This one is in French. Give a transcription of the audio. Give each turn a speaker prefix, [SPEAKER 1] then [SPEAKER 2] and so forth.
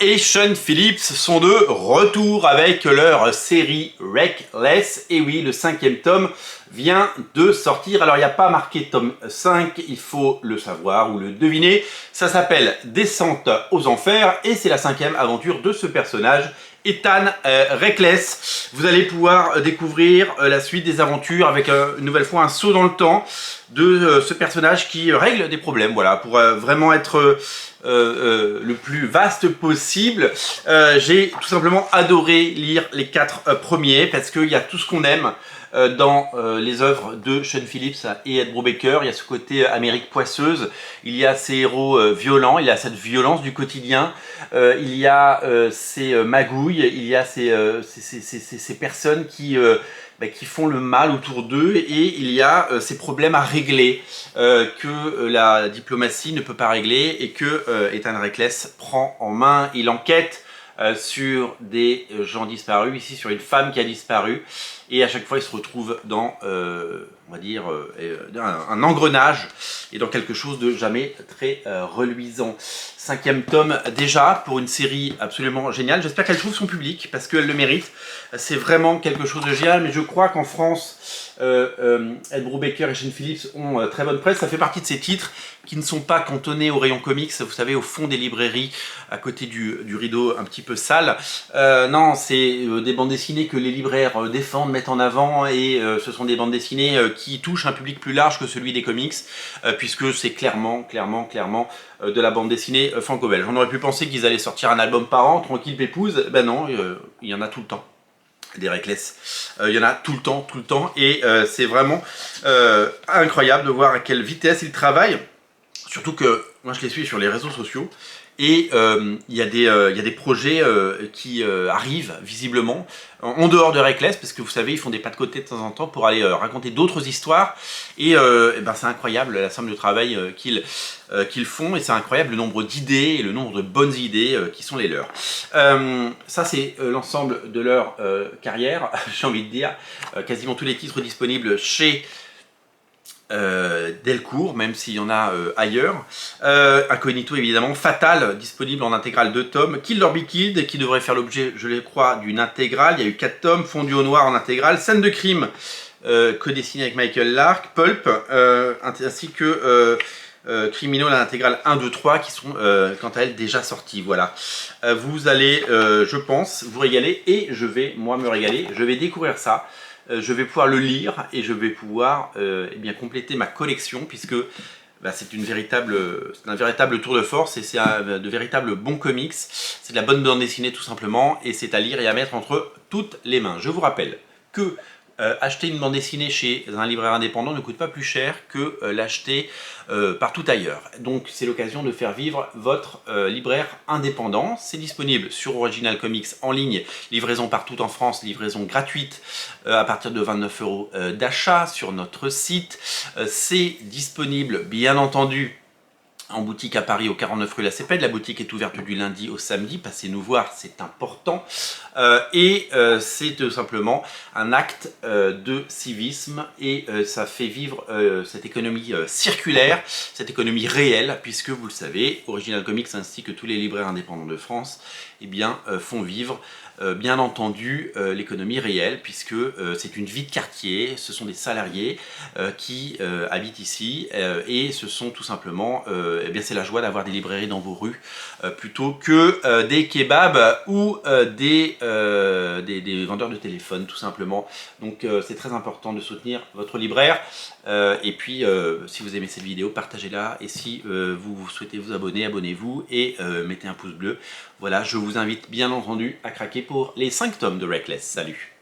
[SPEAKER 1] Et Sean Phillips sont de retour avec leur série Reckless. Et oui, le 5e tome vient de sortir. Alors, il n'y a pas marqué tome 5, il faut le savoir ou le deviner. Ça s'appelle Descente aux Enfers et c'est la 5e aventure de ce personnage, Ethan Reckless. Vous allez pouvoir découvrir la suite des aventures avec une nouvelle fois un saut dans le temps de ce personnage qui règle des problèmes, voilà, pour vraiment être le plus vaste possible. J'ai tout simplement adoré lire les 4 premiers parce qu'il y a tout ce qu'on aime dans les œuvres de Sean Phillips et Ed Brubaker. Il y a ce côté Amérique poisseuse, il y a ces héros violents, il y a cette violence du quotidien, il y a ces magouilles, il y a ces personnes qui font le mal autour d'eux, et il y a ces problèmes à régler que la diplomatie ne peut pas régler et que Ethan Reckless prend en main. Il enquête sur des gens disparus, ici sur une femme qui a disparu, et à chaque fois il se retrouve dans, on va dire, un engrenage et dans quelque chose de jamais très reluisant. 5e tome déjà pour une série absolument géniale. J'espère qu'elle trouve son public parce qu'elle le mérite. C'est vraiment quelque chose de génial, mais je crois qu'en France, Ed Brubaker et Sean Phillips ont très bonne presse. Ça fait partie de ces titres qui ne sont pas cantonnés au rayon comics, vous savez, au fond des librairies, à côté du rideau un petit peu sale. Non, c'est des bandes dessinées que les libraires défendent, mettent en avant, et ce sont des bandes dessinées qui touchent un public plus large que celui des comics, puisque c'est clairement de la bande dessinée franco-belge. On aurait pu penser qu'ils allaient sortir un album par an, tranquille pépouze. Ben non, il y en a tout le temps. Des Reckless, il y en a tout le temps, et c'est vraiment incroyable de voir à quelle vitesse ils travaillent, surtout que moi je les suis sur les réseaux sociaux, et il y a des projets qui arrivent visiblement en dehors de Reckless, parce que vous savez, ils font des pas de côté de temps en temps pour aller raconter d'autres histoires, et ben, c'est incroyable la somme de travail qu'ils font, et c'est incroyable le nombre d'idées et le nombre de bonnes idées qui sont les leurs. Ça c'est l'ensemble de leur carrière, j'ai envie de dire, quasiment tous les titres disponibles chez Delcourt, même s'il y en a ailleurs. Incognito évidemment, Fatal, disponible en intégrale 2 tomes, Kill or Be Killed, qui devrait faire l'objet, je le crois, d'une intégrale, il y a eu 4 tomes, Fondu au noir en intégrale, Scène de crime, co-dessiné avec Michael Lark, Pulp, ainsi que Criminal à l'intégrale 1, 2, 3, qui sont quant à elles déjà sorties. Voilà. Vous allez, je pense, vous régaler, et je vais, moi, me régaler, je vais découvrir ça. Je vais pouvoir le lire et je vais pouvoir compléter ma collection, puisque c'est un véritable tour de force, et c'est de véritables bons comics. C'est de la bonne bande dessinée tout simplement, et c'est à lire et à mettre entre toutes les mains. Je vous rappelle que acheter une bande dessinée chez un libraire indépendant ne coûte pas plus cher que l'acheter partout ailleurs. Donc c'est l'occasion de faire vivre votre libraire indépendant. C'est disponible sur Original Comics en ligne, livraison partout en France, livraison gratuite à partir de 29 € d'achat sur notre site. C'est disponible bien entendu en boutique à Paris au 49 rue La Cépède. La boutique est ouverte du lundi au samedi, passez nous voir, c'est important. C'est tout simplement un acte de civisme, et ça fait vivre cette économie circulaire, cette économie réelle, puisque vous le savez, Original Comics ainsi que tous les libraires indépendants de France font vivre bien entendu l'économie réelle, puisque c'est une vie de quartier, ce sont des salariés qui habitent ici, et ce sont tout simplement, c'est la joie d'avoir des librairies dans vos rues plutôt que des kebabs ou des vendeurs de téléphone tout simplement. Donc c'est très important de soutenir votre libraire, et puis si vous aimez cette vidéo, partagez-la, et si vous souhaitez vous abonner, abonnez-vous et mettez un pouce bleu. Voilà, je vous invite bien entendu à craquer pour les 5 tomes de Reckless. Salut!